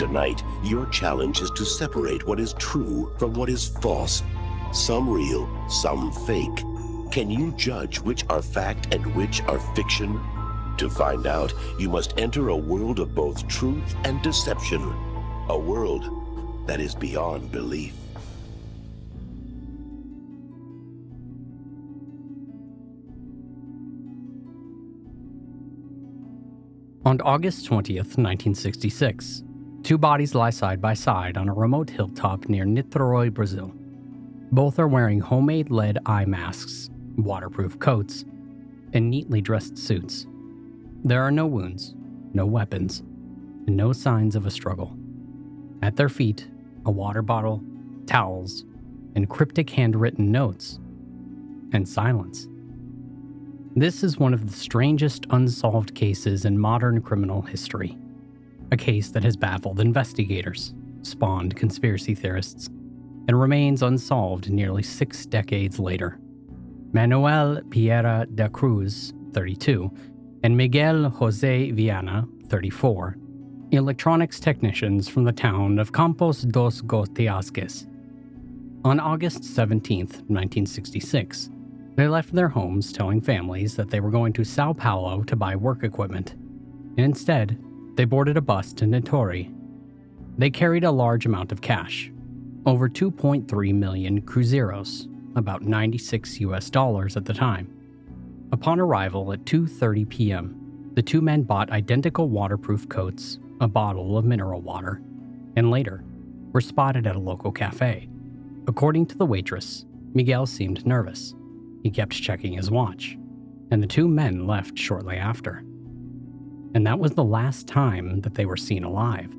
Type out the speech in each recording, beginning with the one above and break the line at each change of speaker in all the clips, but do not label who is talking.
Tonight, your challenge is to separate what is true from what is false. Some real, some fake. Can you judge which are fact and which are fiction? To find out, you must enter a world of both truth and deception. A world that is beyond belief.
On August 20th, 1966, two bodies lie side by side on a remote hilltop near Notori Brazil. Both are wearing homemade lead eye masks, waterproof coats, and neatly dressed suits. There are no wounds, no weapons, and no signs of a struggle. At their feet, a water bottle, towels, and cryptic handwritten notes, and silence. This is one of the strangest unsolved cases in modern criminal history. A case that has baffled investigators, spawned conspiracy theorists, and remains unsolved nearly 6 decades later. Manuel Pereira da Cruz, 32, and Miguel Jose Viana, 34, electronics technicians from the town of Campos dos Goiás. On August 17, 1966, they left their homes telling families that they were going to Sao Paulo to buy work equipment, and instead, they boarded a bus to Notori. They carried a large amount of cash, over 2.3 million cruzeiros, about $96 at the time. Upon arrival at 2:30 p.m., the two men bought identical waterproof coats, a bottle of mineral water, and later were spotted at a local cafe. According to the waitress, Miguel seemed nervous. He kept checking his watch, and the two men left shortly after. And that was the last time that they were seen alive.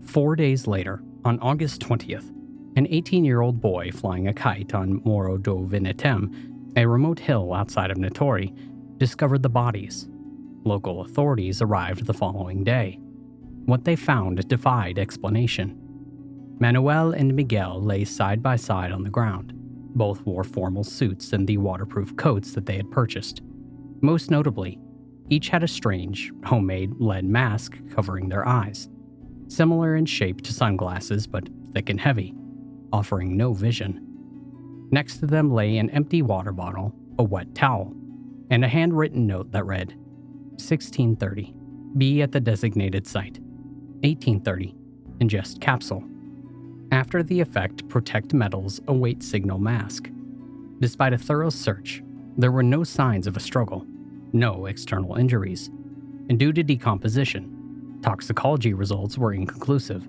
4 days later, on August 20th, an 18-year-old boy flying a kite on Morro do Venetem, a remote hill outside of Notori, discovered the bodies. Local authorities arrived the following day. What they found defied explanation. Manuel and Miguel lay side by side on the ground. Both wore formal suits and the waterproof coats that they had purchased. Most notably, each had a strange, homemade lead mask covering their eyes, similar in shape to sunglasses but thick and heavy, offering no vision. Next to them lay an empty water bottle, a wet towel, and a handwritten note that read, 1630, be at the designated site. 1830, ingest capsule. After the effect, protect metals, await signal mask. Despite a thorough search, there were no signs of a struggle, no external injuries, and due to decomposition, toxicology results were inconclusive.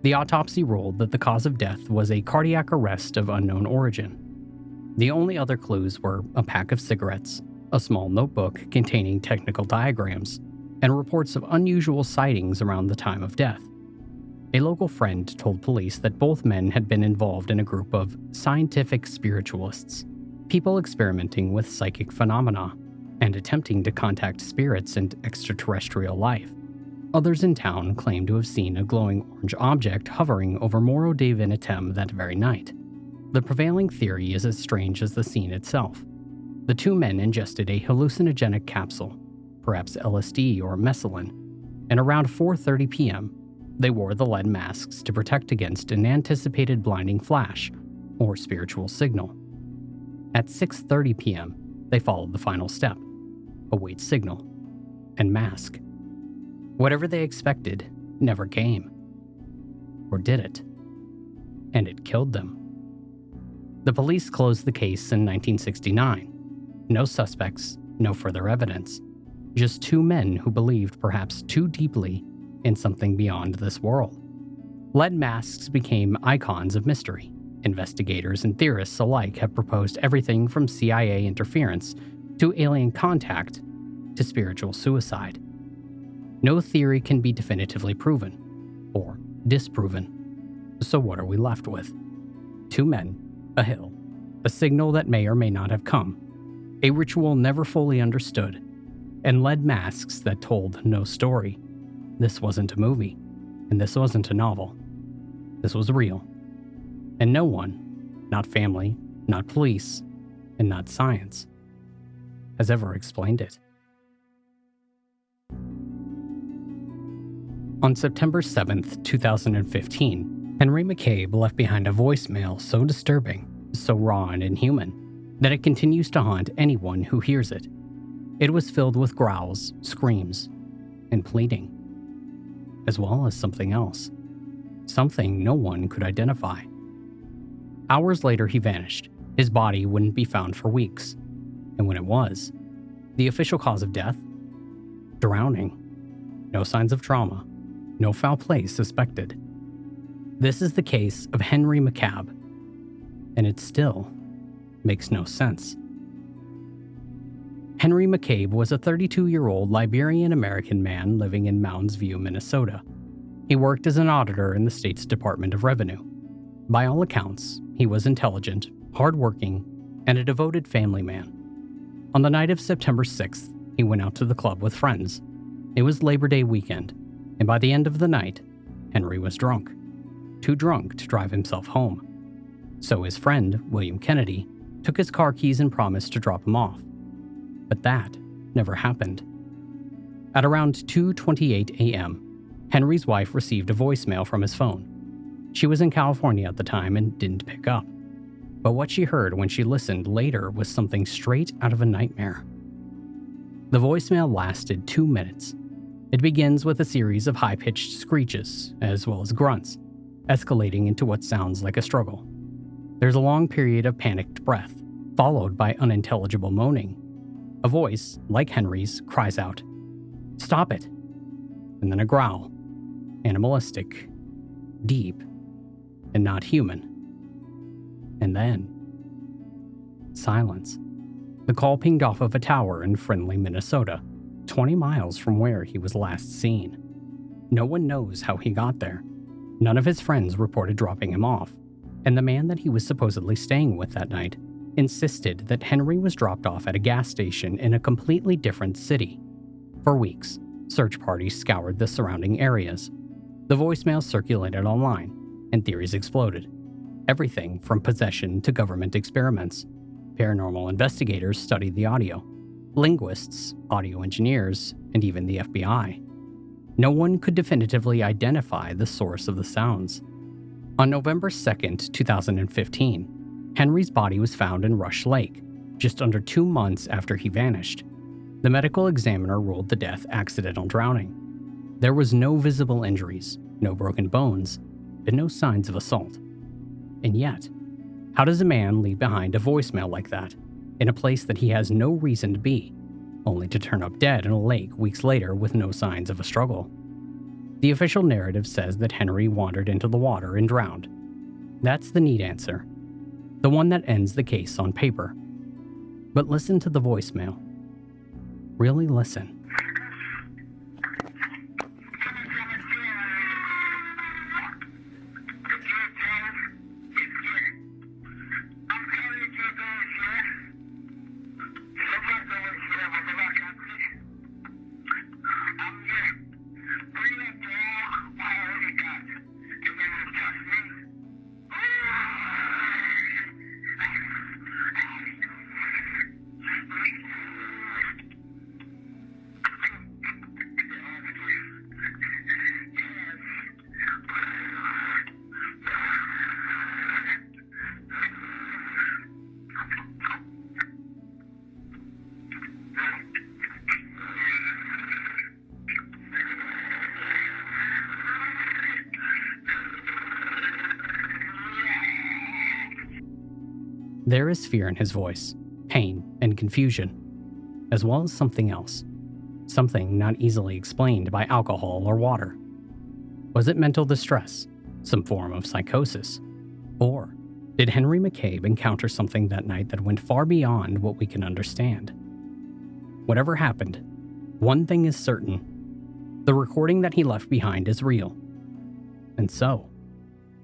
The autopsy ruled that the cause of death was a cardiac arrest of unknown origin. The only other clues were a pack of cigarettes, a small notebook containing technical diagrams, and reports of unusual sightings around the time of death. A local friend told police that both men had been involved in a group of scientific spiritualists, people experimenting with psychic phenomena and attempting to contact spirits and extraterrestrial life. Others in town claimed to have seen a glowing orange object hovering over Morro de Venetem that very night. The prevailing theory is as strange as the scene itself. The two men ingested a hallucinogenic capsule, perhaps LSD or mescaline, and around 4:30 p.m., they wore the lead masks to protect against an anticipated blinding flash or spiritual signal. At 6:30 p.m., they followed the final step, await signal, and mask. Whatever they expected never came. Or did it? And it killed them. The police closed the case in 1969. No suspects, no further evidence. Just two men who believed perhaps too deeply in something beyond this world. Lead masks became icons of mystery. Investigators and theorists alike have proposed everything from CIA interference to alien contact to spiritual suicide. No theory can be definitively proven or disproven. So what are we left with? Two men, a hill, a signal that may or may not have come, a ritual never fully understood, and lead masks that told no story. This wasn't a movie, and this wasn't a novel. This was real. And no one, not family, not police, and not science, has ever explained it. On September 7th, 2015, Henry McCabe left behind a voicemail so disturbing, so raw and inhuman, that it continues to haunt anyone who hears it. It was filled with growls, screams, and pleading, as well as something else. Something no one could identify. Hours later, he vanished. His body wouldn't be found for weeks. And when it was, the official cause of death? Drowning. No signs of trauma. No foul play suspected. This is the case of Henry McCabe, and it still makes no sense. Henry McCabe was a 32-year-old Liberian-American man living in Mounds View, Minnesota. He worked as an auditor in the state's Department of Revenue. By all accounts, he was intelligent, hardworking, and a devoted family man. On the night of September 6th, he went out to the club with friends. It was Labor Day weekend, and by the end of the night, Henry was drunk. Too drunk to drive himself home. So his friend, William Kennedy, took his car keys and promised to drop him off. But that never happened. At around 2:28 a.m., Henry's wife received a voicemail from his phone. She was in California at the time and didn't pick up. But what she heard when she listened later was something straight out of a nightmare. The voicemail lasted 2 minutes. It begins with a series of high-pitched screeches, as well as grunts, escalating into what sounds like a struggle. There's a long period of panicked breath, followed by unintelligible moaning. A voice, like Henry's, cries out, "Stop it!" And then a growl, animalistic, deep, and not human. And then silence. The call pinged off of a tower in friendly Minnesota, 20 miles from where he was last seen. No one knows how he got there. None of his friends reported dropping him off, and the man that he was supposedly staying with that night insisted that Henry was dropped off at a gas station in a completely different city. For weeks, search parties scoured the surrounding areas. The voicemails circulated online, and theories exploded. Everything from possession to government experiments. Paranormal investigators studied the audio. Linguists, audio engineers, and even the FBI. No one could definitively identify the source of the sounds. On November 2nd, 2015, Henry's body was found in Rush Lake, just under 2 months after he vanished. The medical examiner ruled the death accidental drowning. There was no visible injuries, no broken bones, and no signs of assault. And yet, how does a man leave behind a voicemail like that, in a place that he has no reason to be, only to turn up dead in a lake weeks later with no signs of a struggle? The official narrative says that Henry wandered into the water and drowned. That's the neat answer, the one that ends the case on paper. But listen to the voicemail. Really listen. There is fear in his voice, pain and confusion, as well as something else. Something not easily explained by alcohol or water. Was it mental distress, some form of psychosis? Or did Henry McCabe encounter something that night that went far beyond what we can understand? Whatever happened, one thing is certain. The recording that he left behind is real. And so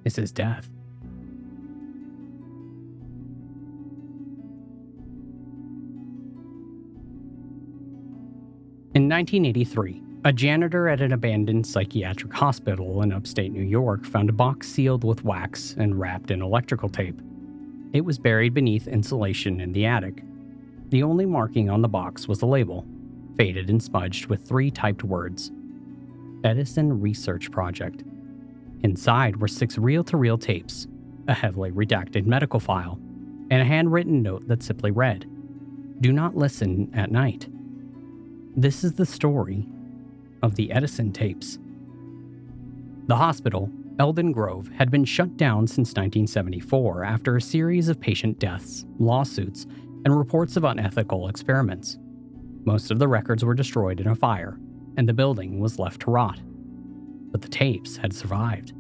is his death. In 1983, a janitor at an abandoned psychiatric hospital in upstate New York found a box sealed with wax and wrapped in electrical tape. It was buried beneath insulation in the attic. The only marking on the box was a label, faded and smudged with 3 typed words: Edison Research Project. Inside were 6 reel-to-reel tapes, a heavily redacted medical file, and a handwritten note that simply read, "Do not listen at night." This is the story of the Edison Tapes. The hospital, Eldon Grove, had been shut down since 1974 after a series of patient deaths, lawsuits, and reports of unethical experiments. Most of the records were destroyed in a fire, and the building was left to rot. But the tapes had survived.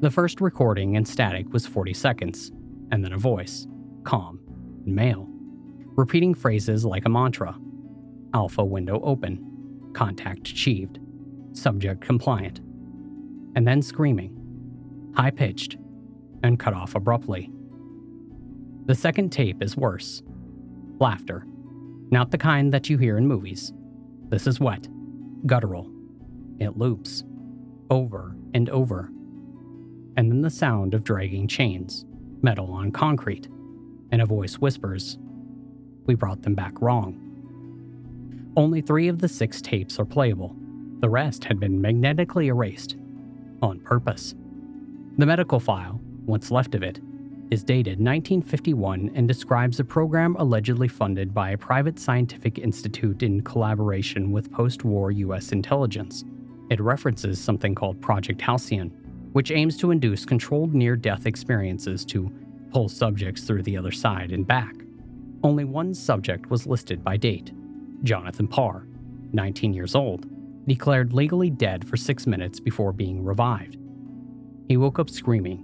The first recording in static was 40 seconds, and then a voice, calm and male, repeating phrases like a mantra. Alpha window open, contact achieved, subject compliant, and then screaming, high-pitched, and cut off abruptly. The second tape is worse. Laughter. Not the kind that you hear in movies. This is wet, guttural. It loops, over and over. And then the sound of dragging chains, metal on concrete, and a voice whispers, "We brought them back wrong." Only 3 of the 6 tapes are playable. The rest had been magnetically erased, on purpose. The medical file, what's left of it, is dated 1951 and describes a program allegedly funded by a private scientific institute in collaboration with post-war U.S. intelligence. It references something called Project Halcyon, which aims to induce controlled near-death experiences to pull subjects through the other side and back. Only one subject was listed by date. Jonathan Parr, 19 years old, declared legally dead for 6 minutes before being revived. He woke up screaming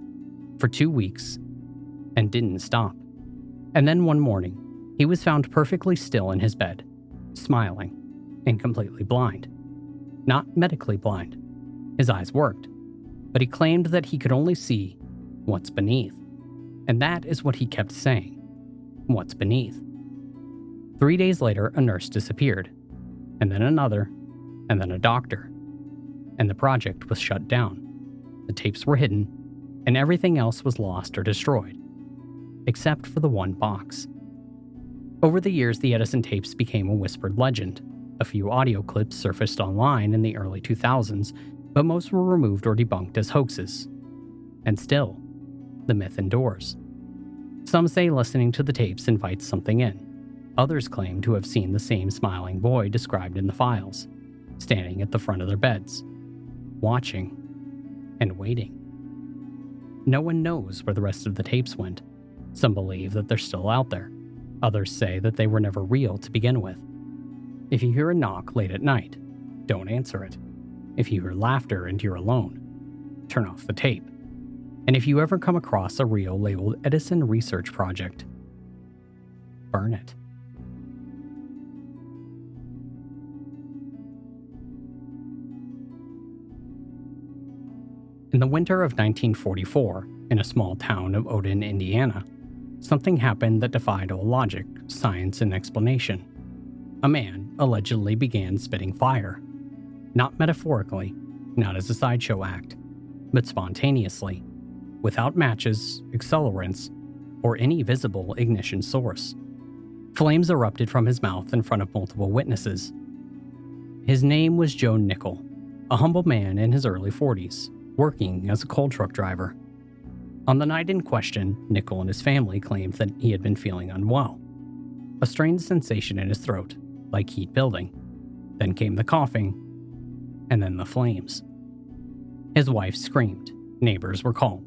for 2 weeks and didn't stop. And then one morning, he was found perfectly still in his bed, smiling, and completely blind. Not medically blind. His eyes worked, but he claimed that he could only see what's beneath. And that is what he kept saying, what's beneath. 3 days later, a nurse disappeared, and then another, and then a doctor. And the project was shut down. The tapes were hidden, and everything else was lost or destroyed, except for the one box. Over the years, the Edison tapes became a whispered legend. A few audio clips surfaced online in the early 2000s, but most were removed or debunked as hoaxes. And still, the myth endures. Some say listening to the tapes invites something in. Others claim to have seen the same smiling boy described in the files, standing at the front of their beds, watching and waiting. No one knows where the rest of the tapes went. Some believe that they're still out there. Others say that they were never real to begin with. If you hear a knock late at night, don't answer it. If you hear laughter and you're alone, turn off the tape. And if you ever come across a reel labeled Edison Research Project, burn it. In the winter of 1944, in a small town of Odin, Indiana, something happened that defied all logic, science, and explanation. A man allegedly began spitting fire. Not metaphorically, not as a sideshow act, but spontaneously, without matches, accelerants, or any visible ignition source. Flames erupted from his mouth in front of multiple witnesses. His name was Joe Nickel, a humble man in his early 40s, working as a coal truck driver. On the night in question, Nickel and his family claimed that he had been feeling unwell. A strange sensation in his throat, like heat building. Then came the coughing, and then the flames. His wife screamed, neighbors were called,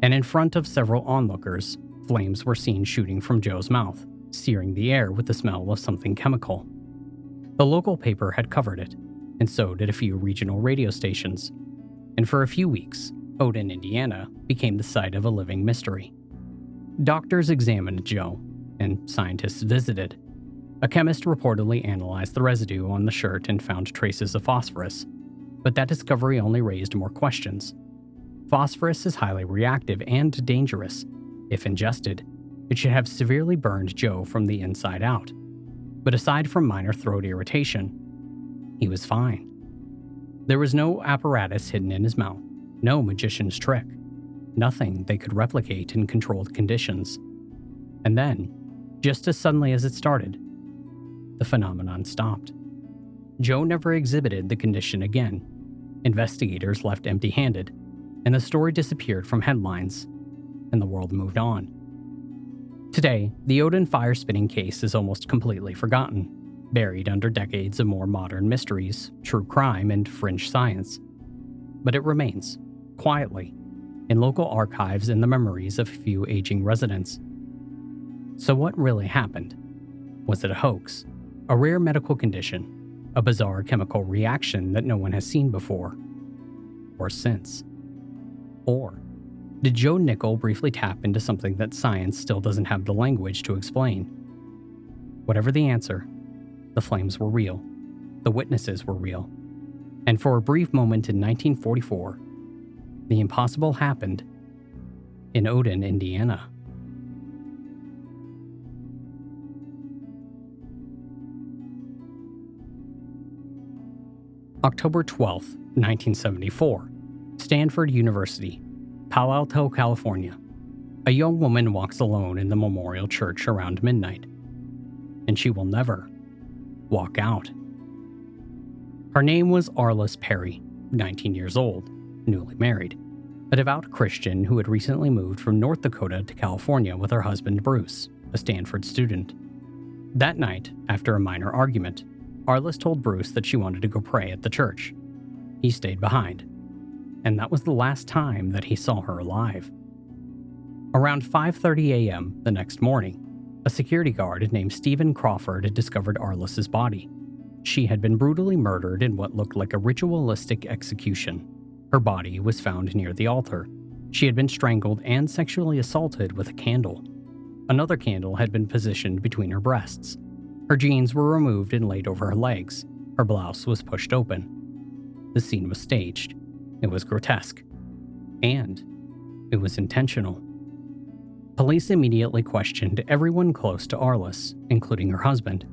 and in front of several onlookers, flames were seen shooting from Joe's mouth, searing the air with the smell of something chemical. The local paper had covered it, and so did a few regional radio stations. And for a few weeks, Odin, Indiana, became the site of a living mystery. Doctors examined Joe, and scientists visited. A chemist reportedly analyzed the residue on the shirt and found traces of phosphorus, but that discovery only raised more questions. Phosphorus is highly reactive and dangerous. If ingested, it should have severely burned Joe from the inside out. But aside from minor throat irritation, he was fine. There was no apparatus hidden in his mouth, no magician's trick, nothing they could replicate in controlled conditions. And then, just as suddenly as it started, the phenomenon stopped. Joe never exhibited the condition again, Investigators left empty-handed, and the story disappeared from headlines, and the world moved on. Today, the Odin fire-spitting case is almost completely forgotten, buried under decades of more modern mysteries, true crime, and fringe science. But it remains, quietly, in local archives and the memories of a few aging residents. So what really happened? Was it a hoax? A rare medical condition? A bizarre chemical reaction that no one has seen before? Or since? Or did Joe Nickel briefly tap into something that science still doesn't have the language to explain? Whatever the answer, the flames were real. The witnesses were real. And for a brief moment in 1944, the impossible happened in Odin, Indiana. October 12, 1974, Stanford University, Palo Alto, California. A young woman walks alone in the memorial church around midnight, and she will never walk out. Her name was Arles Perry, 19 years old, newly married, a devout Christian who had recently moved from North Dakota to California with her husband Bruce, a Stanford student. That night, after a minor argument, Arles told Bruce that she wanted to go pray at the church. He stayed behind, and that was the last time that he saw her alive. Around 5:30 a.m. the next morning, a security guard named Stephen Crawford had discovered Arles's body. She had been brutally murdered in what looked like a ritualistic execution. Her body was found near the altar. She had been strangled and sexually assaulted with a candle. Another candle had been positioned between her breasts. Her jeans were removed and laid over her legs. Her blouse was pushed open. The scene was staged. It was grotesque. And it was intentional. Police immediately questioned everyone close to Arles, including her husband.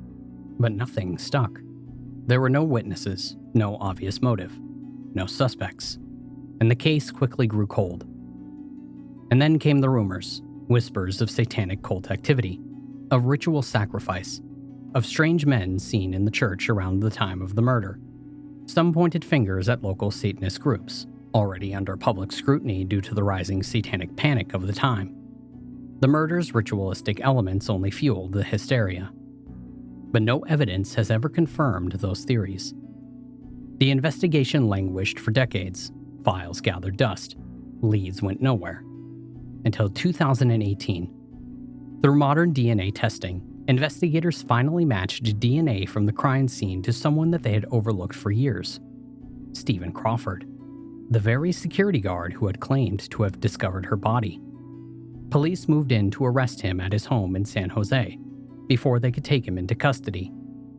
But nothing stuck. There were no witnesses, no obvious motive, no suspects. And the case quickly grew cold. And then came the rumors, whispers of satanic cult activity, of ritual sacrifice, of strange men seen in the church around the time of the murder. Some pointed fingers at local Satanist groups, already under public scrutiny due to the rising satanic panic of the time. The murder's ritualistic elements only fueled the hysteria. But no evidence has ever confirmed those theories. The investigation languished for decades, files gathered dust, leads went nowhere. Until 2018. Through modern DNA testing, investigators finally matched DNA from the crime scene to someone that they had overlooked for years. Stephen Crawford, the very security guard who had claimed to have discovered her body. Police moved in to arrest him at his home in San Jose. Before they could take him into custody,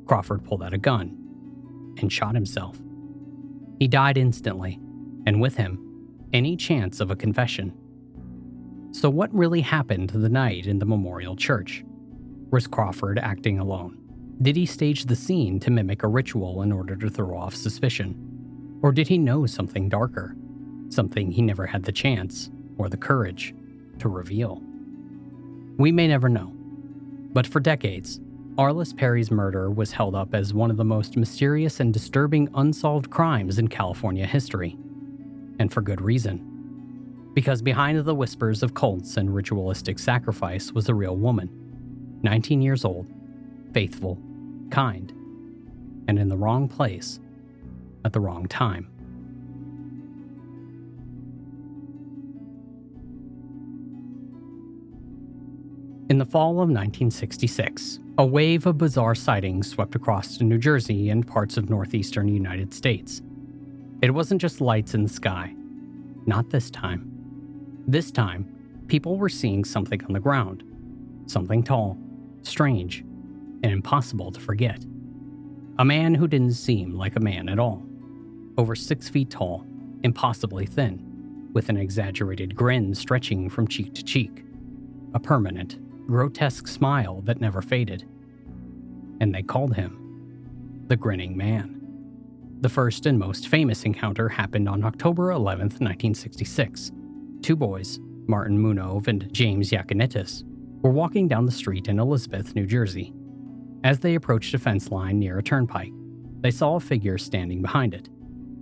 Crawford pulled out a gun and shot himself. He died instantly, and with him, any chance of a confession. So what really happened the night in the memorial church? Was Crawford acting alone? Did he stage the scene to mimic a ritual in order to throw off suspicion? Or did he know something darker? Something he never had the chance, or the courage, to reveal? We may never know. But for decades, Arles Perry's murder was held up as one of the most mysterious and disturbing unsolved crimes in California history. And for good reason. Because behind the whispers of cults and ritualistic sacrifice was a real woman, 19 years old, faithful, kind, and in the wrong place at the wrong time. In the fall of 1966, a wave of bizarre sightings swept across New Jersey and parts of northeastern United States. It wasn't just lights in the sky. Not this time. This time, people were seeing something on the ground. Something tall, strange, and impossible to forget. A man who didn't seem like a man at all. Over 6 feet tall, impossibly thin, with an exaggerated grin stretching from cheek to cheek. A permanent, grotesque smile that never faded. And they called him the Grinning Man. The first and most famous encounter happened on October 11, 1966. 2 boys, Martin Munov and James Yakinitis, were walking down the street in Elizabeth, New Jersey. As they approached a fence line near a turnpike, they saw a figure standing behind it.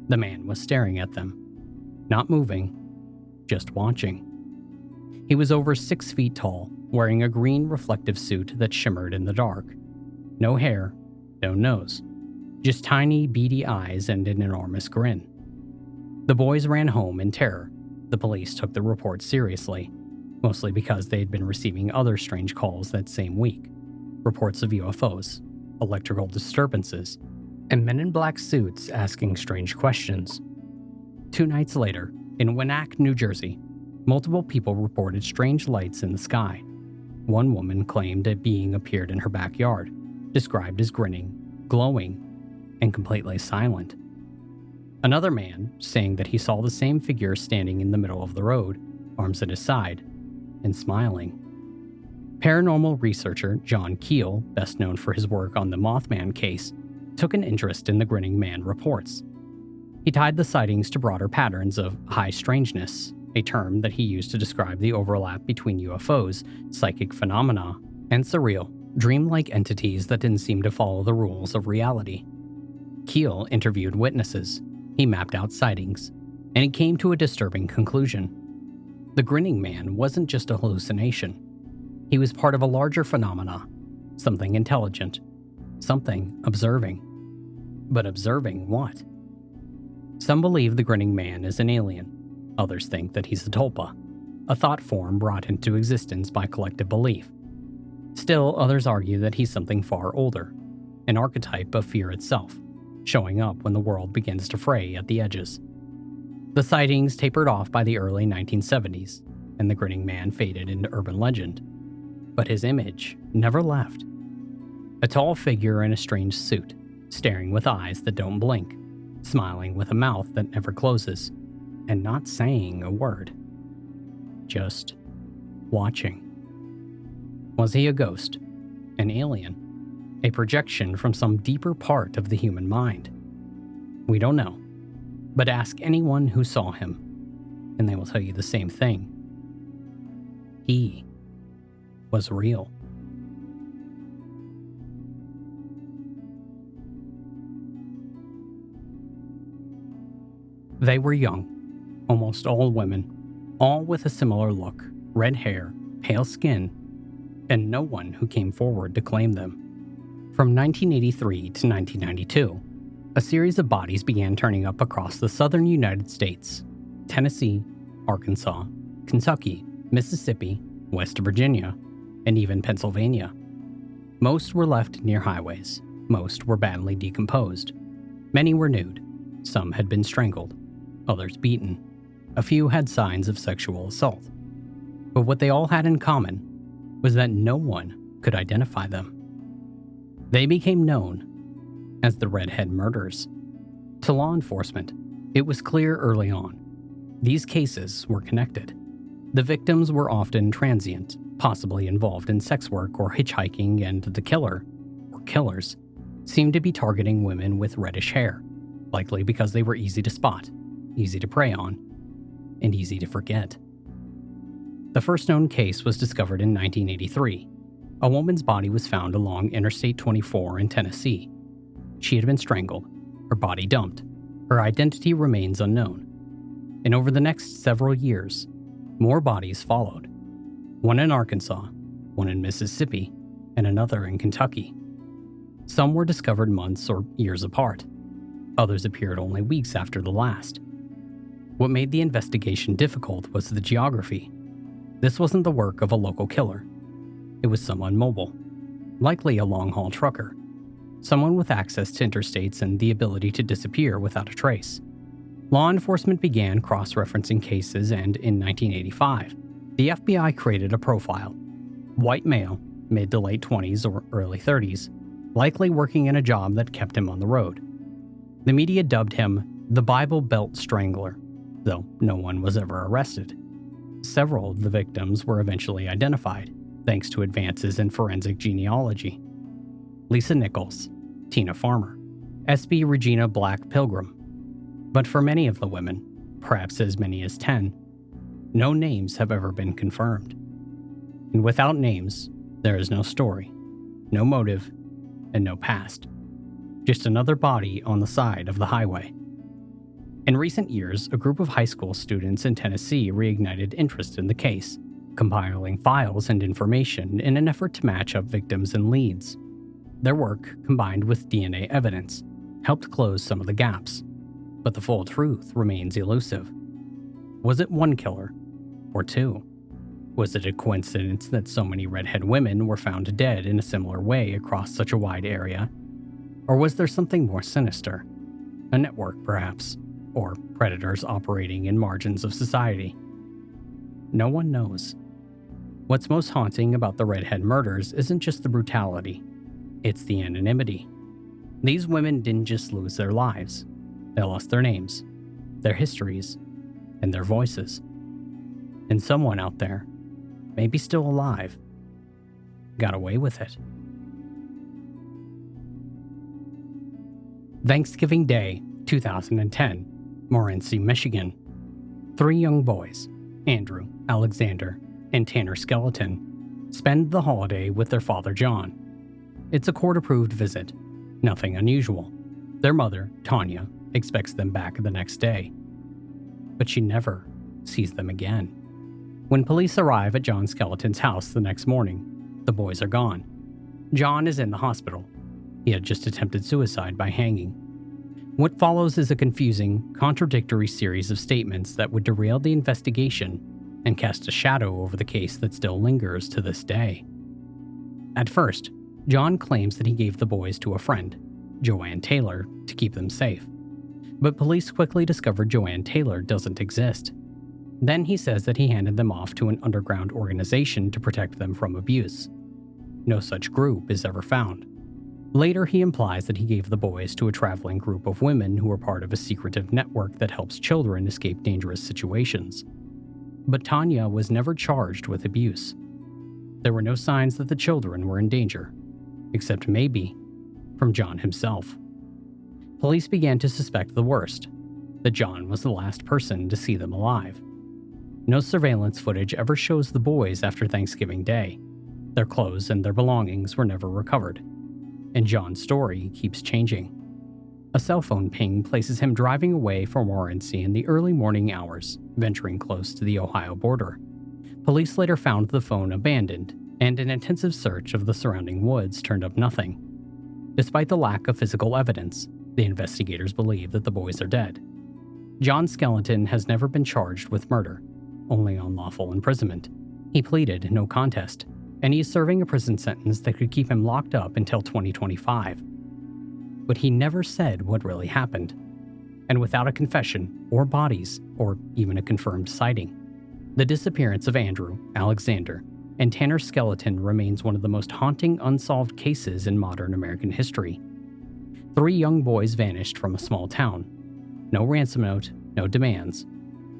The man was staring at them, not moving, just watching. He was over 6 feet tall, wearing a green reflective suit that shimmered in the dark. No hair, no nose, just tiny, beady eyes and an enormous grin. The boys ran home in terror. The police took the report seriously, mostly because they had been receiving other strange calls that same week. Reports of UFOs, electrical disturbances, and men in black suits asking strange questions. 2 nights later, in Winnack, New Jersey, multiple people reported strange lights in the sky. One woman claimed a being appeared in her backyard, described as grinning, glowing, and completely silent. Another man saying that he saw the same figure standing in the middle of the road, arms at his side, and smiling. Paranormal researcher John Keel, best known for his work on the Mothman case, took an interest in the grinning man reports. He tied the sightings to broader patterns of high strangeness, a term that he used to describe the overlap between UFOs, psychic phenomena, and surreal, dreamlike entities that didn't seem to follow the rules of reality. Keel interviewed witnesses, he mapped out sightings, and he came to a disturbing conclusion. The grinning man wasn't just a hallucination. He was part of a larger phenomena, something intelligent, something observing. But observing what? Some believe the grinning man is an alien. Others think that he's a tulpa, a thought form brought into existence by collective belief. Still, others argue that he's something far older, an archetype of fear itself, showing up when the world begins to fray at the edges. The sightings tapered off by the early 1970s, and the grinning man faded into urban legend. But his image never left. A tall figure in a strange suit, staring with eyes that don't blink, smiling with a mouth that never closes, and not saying a word. Just watching. Was he a ghost? An alien? A projection from some deeper part of the human mind? We don't know, but ask anyone who saw him, and they will tell you the same thing. He was real. They were young, almost all women, all with a similar look, red hair, pale skin, and no one who came forward to claim them. From 1983 to 1992, a series of bodies began turning up across the southern United States: Tennessee, Arkansas, Kentucky, Mississippi, West Virginia, and even Pennsylvania. Most were left near highways. Most were badly decomposed. Many were nude. Some had been strangled. Others beaten. A few had signs of sexual assault. But what they all had in common was that no one could identify them. They became known as the Redhead Murders. To law enforcement, it was clear early on. These cases were connected. The victims were often transient, possibly involved in sex work or hitchhiking, and the killer, or killers, seemed to be targeting women with reddish hair, likely because they were easy to spot, easy to prey on, and easy to forget. The first known case was discovered in 1983. A woman's body was found along Interstate 24 in Tennessee. She had been strangled, her body dumped. Her identity remains unknown. And over the next several years, more bodies followed. One in Arkansas, one in Mississippi, and another in Kentucky. Some were discovered months or years apart. Others appeared only weeks after the last. What made the investigation difficult was the geography. This wasn't the work of a local killer. It was someone mobile, likely a long-haul trucker, someone with access to interstates and the ability to disappear without a trace. Law enforcement began cross-referencing cases, and in 1985, the FBI created a profile. White male, mid to late 20s or early 30s, likely working in a job that kept him on the road. The media dubbed him the Bible Belt Strangler, though no one was ever arrested. Several of the victims were eventually identified, thanks to advances in forensic genealogy. Lisa Nichols, Tina Farmer, S.B. Regina Black Pilgrim. But for many of the women, perhaps as many as 10, no names have ever been confirmed. And without names, there is no story, no motive, and no past. Just another body on the side of the highway. In recent years, a group of high school students in Tennessee reignited interest in the case, compiling files and information in an effort to match up victims and leads. Their work, combined with DNA evidence, helped close some of the gaps, but the full truth remains elusive. Was it one killer? Or two? Was it a coincidence that so many redhead women were found dead in a similar way across such a wide area? Or was there something more sinister? A network, perhaps, or predators operating in margins of society? No one knows. What's most haunting about the Redhead Murders isn't just the brutality, it's the anonymity. These women didn't just lose their lives, they lost their names, their histories, and their voices. And someone out there, maybe still alive, got away with it. Thanksgiving Day, 2010, Morenci, Michigan. 3 young boys, Andrew, Alexander, and Tanner Skeleton, spend the holiday with their father John. It's a court-approved visit, nothing unusual. Their mother, Tanya, expects them back the next day, but she never sees them again. When police arrive at John Skeleton's house the next morning, the boys are gone. John is in the hospital. He had just attempted suicide by hanging. What follows is a confusing, contradictory series of statements that would derail the investigation and cast a shadow over the case that still lingers to this day. At first, John claims that he gave the boys to a friend, Joanne Taylor, to keep them safe. But police quickly discover Joanne Taylor doesn't exist. Then he says that he handed them off to an underground organization to protect them from abuse. No such group is ever found. Later, he implies that he gave the boys to a traveling group of women who were part of a secretive network that helps children escape dangerous situations. But Tanya was never charged with abuse. There were no signs that the children were in danger, except maybe from John himself. Police began to suspect the worst, that John was the last person to see them alive. No surveillance footage ever shows the boys after Thanksgiving Day. Their clothes and their belongings were never recovered. And John's story keeps changing. A cell phone ping places him driving away from Morenci in the early morning hours, venturing close to the Ohio border. Police later found the phone abandoned, and an intensive search of the surrounding woods turned up nothing. Despite the lack of physical evidence, the investigators believe that the boys are dead. John Skeleton has never been charged with murder, only unlawful imprisonment. He pleaded no contest, and he is serving a prison sentence that could keep him locked up until 2025. But he never said what really happened. And without a confession, or bodies, or even a confirmed sighting, the disappearance of Andrew, Alexander, and Tanner Skeleton remains one of the most haunting unsolved cases in modern American history. 3 young boys vanished from a small town. No ransom note, no demands,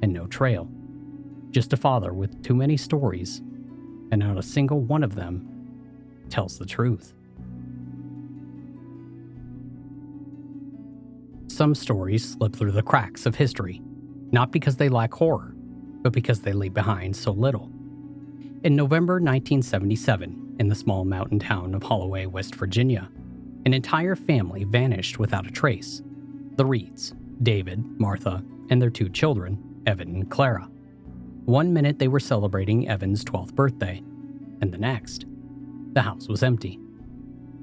and no trail. Just a father with too many stories, and not a single one of them tells the truth. Some stories slip through the cracks of history, not because they lack horror, but because they leave behind so little. In November 1977, in the small mountain town of Holloway, West Virginia, an entire family vanished without a trace. The Reeds, David, Martha, and their 2 children, Evan and Clara. One minute they were celebrating Evan's 12th birthday, and the next, the house was empty.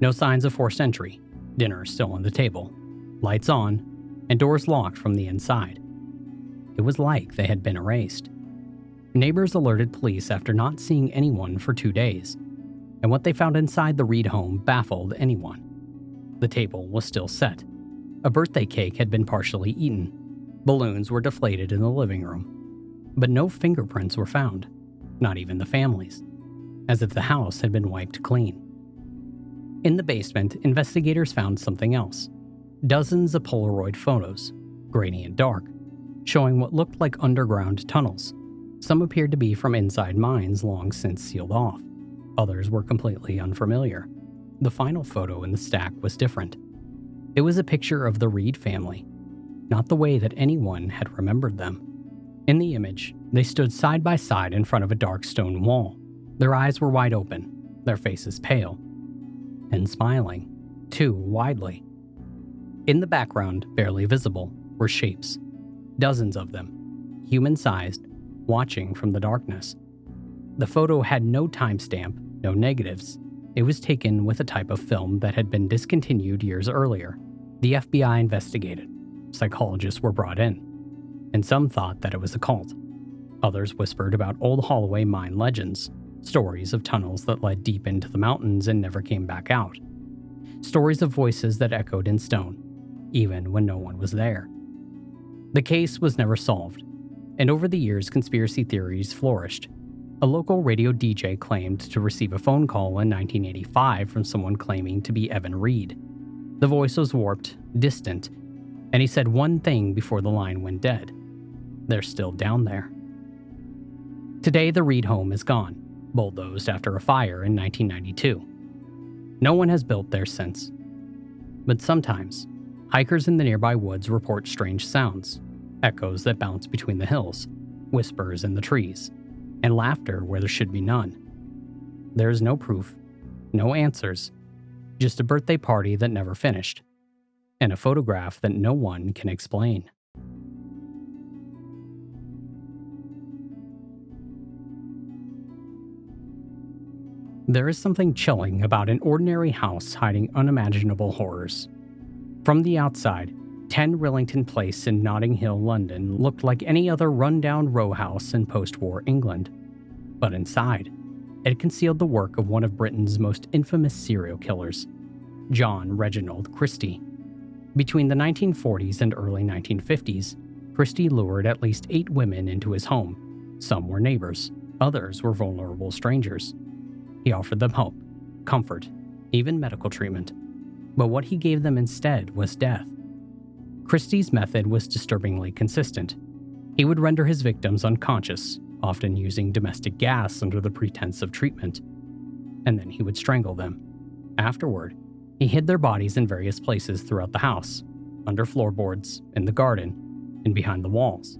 No signs of forced entry, dinner still on the table, lights on, and doors locked from the inside. It was like they had been erased. Neighbors alerted police after not seeing anyone for 2 days, and what they found inside the Reed home baffled anyone. The table was still set. A birthday cake had been partially eaten. Balloons were deflated in the living room. But no fingerprints were found, not even the family's, as if the house had been wiped clean. In the basement, investigators found something else. Dozens of Polaroid photos, grainy and dark, showing what looked like underground tunnels. Some appeared to be from inside mines long since sealed off. Others were completely unfamiliar. The final photo in the stack was different. It was a picture of the Reed family, not the way that anyone had remembered them. In the image, they stood side by side in front of a dark stone wall. Their eyes were wide open, their faces pale, and smiling, too widely. In the background, barely visible, were shapes. dozens of them, human-sized, watching from the darkness. The photo had no timestamp, no negatives. It was taken with a type of film that had been discontinued years earlier. The FBI investigated. Psychologists were brought in, and some thought that it was a cult. Others whispered about old Holloway mine legends, stories of tunnels that led deep into the mountains and never came back out. Stories of voices that echoed in stone, even when no one was there. The case was never solved, and over the years conspiracy theories flourished. A local radio DJ claimed to receive a phone call in 1985 from someone claiming to be Evan Reed. The voice was warped, distant, and he said one thing before the line went dead. They're still down there. Today, the Reed home is gone, bulldozed after a fire in 1992. No one has built there since. But sometimes, hikers in the nearby woods report strange sounds, echoes that bounce between the hills, whispers in the trees, and laughter where there should be none. There is no proof, no answers, just a birthday party that never finished, and a photograph that no one can explain. There is something chilling about an ordinary house hiding unimaginable horrors. From the outside, 10 Rillington Place in Notting Hill, London looked like any other rundown row house in post-war England. But inside, it concealed the work of one of Britain's most infamous serial killers, John Reginald Christie. Between the 1940s and early 1950s, Christie lured at least 8 women into his home. Some were neighbors, others were vulnerable strangers. He offered them hope, comfort, even medical treatment. But what he gave them instead was death. Christie's method was disturbingly consistent. He would render his victims unconscious, often using domestic gas under the pretense of treatment, and then he would strangle them. Afterward, he hid their bodies in various places throughout the house, under floorboards, in the garden, and behind the walls.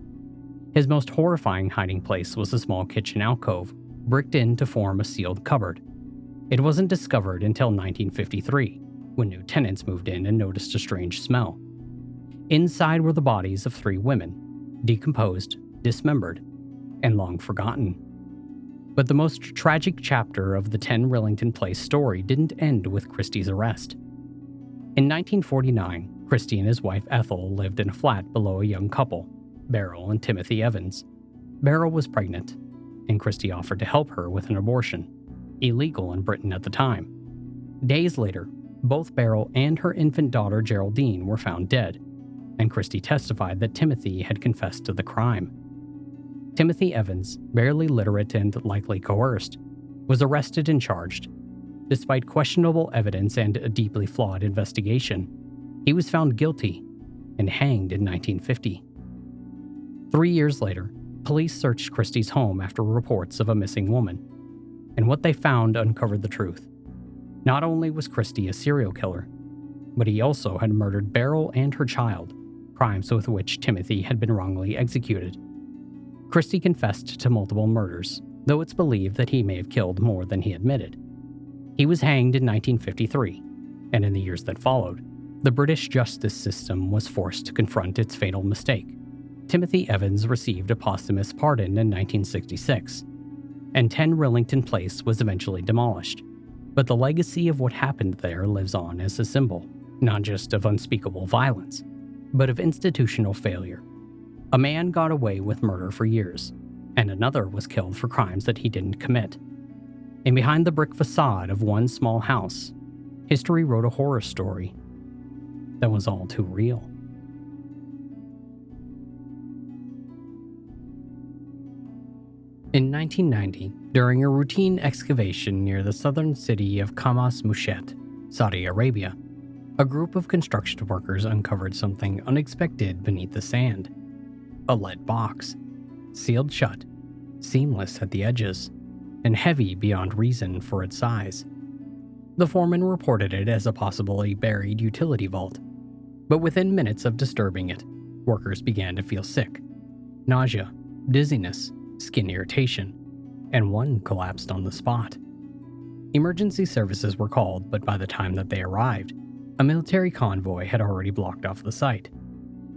His most horrifying hiding place was a small kitchen alcove, bricked in to form a sealed cupboard. It wasn't discovered until 1953, when new tenants moved in and noticed a strange smell. Inside were the bodies of 3 women, decomposed, dismembered, and long forgotten. But the most tragic chapter of the 10 Rillington Place story didn't end with Christie's arrest. In 1949, Christie and his wife Ethel lived in a flat below a young couple, Beryl and Timothy Evans. Beryl was pregnant, and Christie offered to help her with an abortion, illegal in Britain at the time. Days later, both Beryl and her infant daughter Geraldine were found dead, and Christie testified that Timothy had confessed to the crime. Timothy Evans, barely literate and likely coerced, was arrested and charged. Despite questionable evidence and a deeply flawed investigation, he was found guilty and hanged in 1950. 3 years later, police searched Christie's home after reports of a missing woman, and what they found uncovered the truth. Not only was Christie a serial killer, but he also had murdered Beryl and her child, crimes with which Timothy had been wrongly executed. Christie confessed to multiple murders, though it's believed that he may have killed more than he admitted. He was hanged in 1953, and in the years that followed, the British justice system was forced to confront its fatal mistake. Timothy Evans received a posthumous pardon in 1966, and 10 Rillington Place was eventually demolished. But the legacy of what happened there lives on as a symbol, not just of unspeakable violence, but of institutional failure. A man got away with murder for years, and another was killed for crimes that he didn't commit. And behind the brick facade of one small house, history wrote a horror story that was all too real. In 1990, during a routine excavation near the southern city of Khamas Mushet, Saudi Arabia, a group of construction workers uncovered something unexpected beneath the sand. A lead box, sealed shut, seamless at the edges, and heavy beyond reason for its size. The foreman reported it as a possibly buried utility vault, but within minutes of disturbing it, workers began to feel sick. Nausea, dizziness, skin irritation, and one collapsed on the spot. Emergency services were called, but by the time that they arrived, a military convoy had already blocked off the site.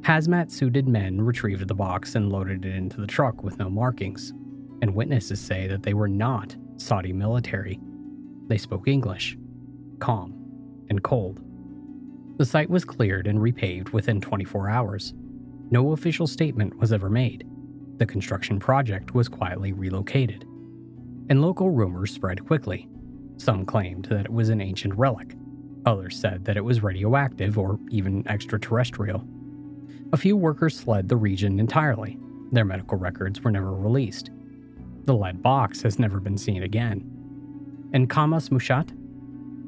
Hazmat-suited men retrieved the box and loaded it into the truck with no markings, and witnesses say that they were not Saudi military. They spoke English, calm and cold. The site was cleared and repaved within 24 hours. No official statement was ever made. The construction project was quietly relocated, and local rumors spread quickly. Some claimed that it was an ancient relic. Others said that it was radioactive or even extraterrestrial. A few workers fled the region entirely. Their medical records were never released. The lead box has never been seen again. And Khamas Mushat?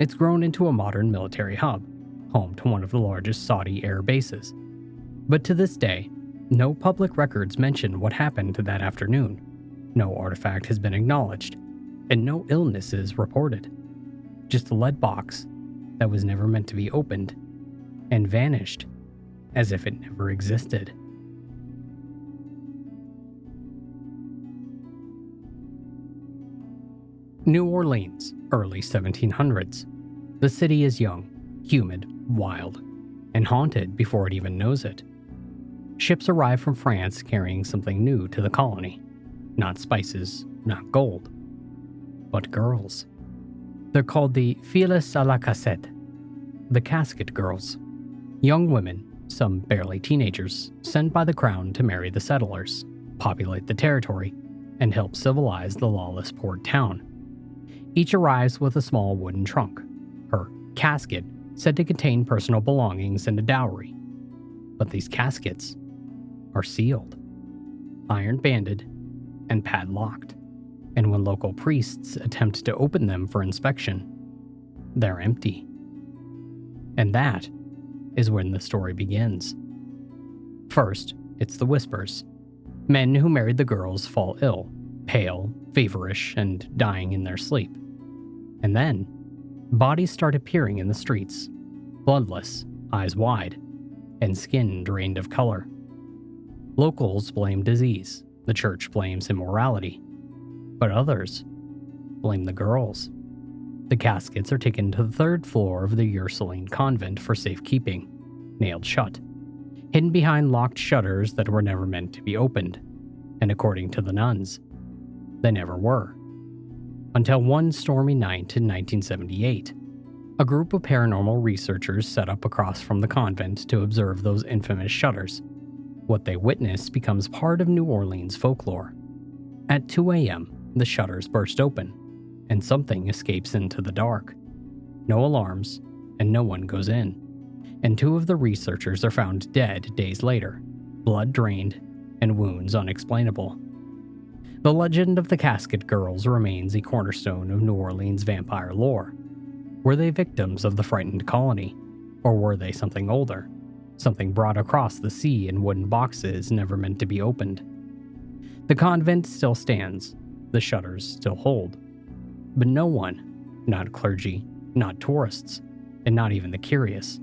It's grown into a modern military hub, home to one of the largest Saudi air bases. But to this day, no public records mention what happened that afternoon. No artifact has been acknowledged, and no illnesses reported. Just a lead box that was never meant to be opened and vanished as if it never existed. New Orleans, early 1700s. The city is young, humid, wild, and haunted before it even knows it. Ships arrive from France carrying something new to the colony. Not spices, not gold, but girls. They're called the filles à la cassette, the Casket Girls. Young women, some barely teenagers, sent by the crown to marry the settlers, populate the territory, and help civilize the lawless port town. Each arrives with a small wooden trunk, her casket said to contain personal belongings and a dowry. But these caskets are sealed, iron-banded, and padlocked. And when local priests attempt to open them for inspection, they're empty. And that is when the story begins. First, it's the whispers. Men who married the girls fall ill, pale, feverish, and dying in their sleep. And then, bodies start appearing in the streets, bloodless, eyes wide, and skin drained of color. Locals blame disease, the church blames immorality, but others blame the girls. The caskets are taken to the third floor of the Ursuline convent for safekeeping, nailed shut, hidden behind locked shutters that were never meant to be opened, and according to the nuns, they never were. Until one stormy night in 1978, a group of paranormal researchers set up across from the convent to observe those infamous shutters. What they witness becomes part of New Orleans folklore. At 2 a.m., the shutters burst open, and something escapes into the dark. No alarms, and no one goes in. And two of the researchers are found dead days later, blood drained, and wounds unexplainable. The legend of the Casket Girls remains a cornerstone of New Orleans vampire lore. Were they victims of the frightened colony, or were they something older? Something brought across the sea in wooden boxes never meant to be opened. The convent still stands, the shutters still hold. But no one, not clergy, not tourists, and not even the curious,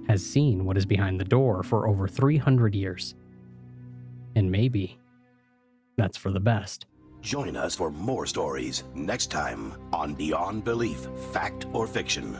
has seen what is behind the door for over 300 years. And maybe that's for the best.
Join us for more stories next time on Beyond Belief, Fact or Fiction.